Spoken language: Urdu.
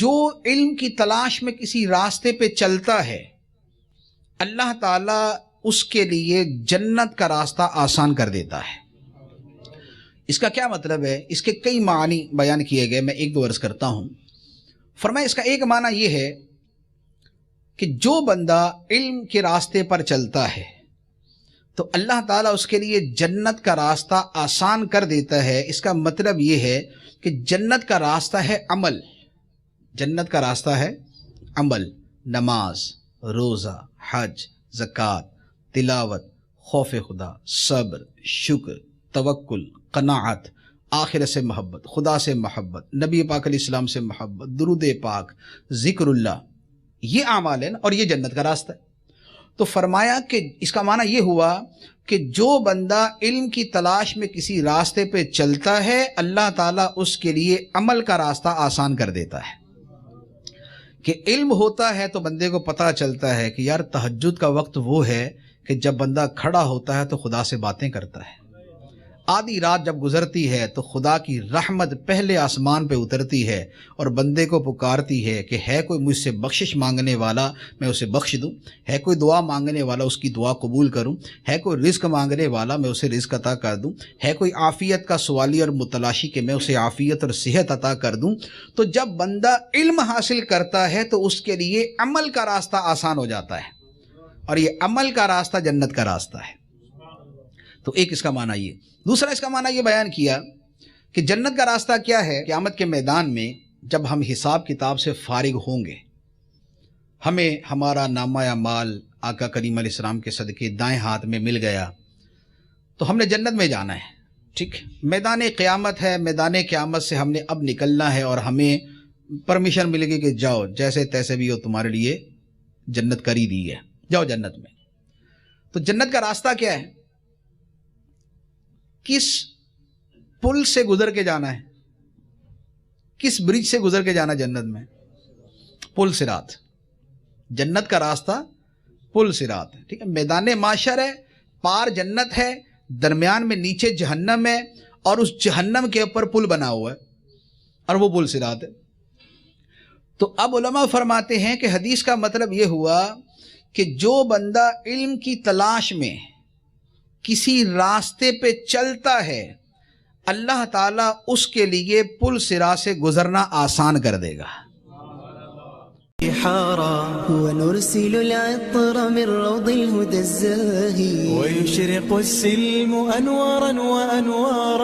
جو علم کی تلاش میں کسی راستے پہ چلتا ہے اللہ تعالیٰ اس کے لیے جنت کا راستہ آسان کر دیتا ہے۔ اس کا کیا مطلب ہے؟ اس کے کئی معنی بیان کیے گئے، میں ایک دو عرض کرتا ہوں۔ فرمایا اس کا ایک معنی یہ ہے کہ جو بندہ علم کے راستے پر چلتا ہے تو اللہ تعالیٰ اس کے لیے جنت کا راستہ آسان کر دیتا ہے۔ اس کا مطلب یہ ہے کہ جنت کا راستہ ہے عمل، جنت کا راستہ ہے عمل، نماز، روزہ، حج، زکوٰۃ، تلاوت، خوف خدا، صبر، شکر، توکل، قناعت، آخرت سے محبت، خدا سے محبت، نبی پاک علیہ السلام سے محبت، درود پاک، ذکر اللہ، یہ اعمال ہیں اور یہ جنت کا راستہ ہے۔ تو فرمایا کہ اس کا معنی یہ ہوا کہ جو بندہ علم کی تلاش میں کسی راستے پہ چلتا ہے اللہ تعالیٰ اس کے لیے عمل کا راستہ آسان کر دیتا ہے۔ کہ علم ہوتا ہے تو بندے کو پتہ چلتا ہے کہ یار تہجد کا وقت وہ ہے کہ جب بندہ کھڑا ہوتا ہے تو خدا سے باتیں کرتا ہے، آدھی رات جب گزرتی ہے تو خدا کی رحمت پہلے آسمان پہ اترتی ہے اور بندے کو پکارتی ہے کہ ہے کوئی مجھ سے بخشش مانگنے والا میں اسے بخش دوں، ہے کوئی دعا مانگنے والا اس کی دعا قبول کروں، ہے کوئی رزق مانگنے والا میں اسے رزق عطا کر دوں، ہے کوئی عافیت کا سوالی اور متلاشی کہ میں اسے عافیت اور صحت عطا کر دوں۔ تو جب بندہ علم حاصل کرتا ہے تو اس کے لیے عمل کا راستہ آسان ہو جاتا ہے، اور یہ عمل کا راستہ جنت کا راستہ ہے۔ تو ایک اس کا معنی یہ۔ دوسرا اس کا معنی یہ بیان کیا کہ جنت کا راستہ کیا ہے؟ قیامت کے میدان میں جب ہم حساب کتاب سے فارغ ہوں گے، ہمیں ہمارا نامہ اعمال آقا کریم علیہ السلام کے صدقے دائیں ہاتھ میں مل گیا تو ہم نے جنت میں جانا ہے، ٹھیک؟ میدان قیامت ہے، میدان قیامت سے ہم نے اب نکلنا ہے اور ہمیں پرمیشن ملے گی کہ جاؤ جیسے تیسے بھی ہو تمہارے لیے جنت کر ہی دی ہے، جاؤ جنت میں۔ تو جنت کا راستہ کیا ہے؟ کس پل سے گزر کے جانا ہے؟ کس برج سے گزر کے جانا جنت میں؟ پل صراط۔ جنت کا راستہ پل صراط ہے، ٹھیک ہے؟ میدان معاشر ہے، پار جنت ہے، درمیان میں نیچے جہنم ہے، اور اس جہنم کے اوپر پل بنا ہوا ہے اور وہ پل صراط ہے۔ تو اب علماء فرماتے ہیں کہ حدیث کا مطلب یہ ہوا کہ جو بندہ علم کی تلاش میں کسی راستے پہ چلتا ہے اللہ تعالیٰ اس کے لیے پل صراط سے گزرنا آسان کر دے گا۔ ونرسل العطر من روض الهدى الزاهي ويشرق السلم أنوارا وأنوارا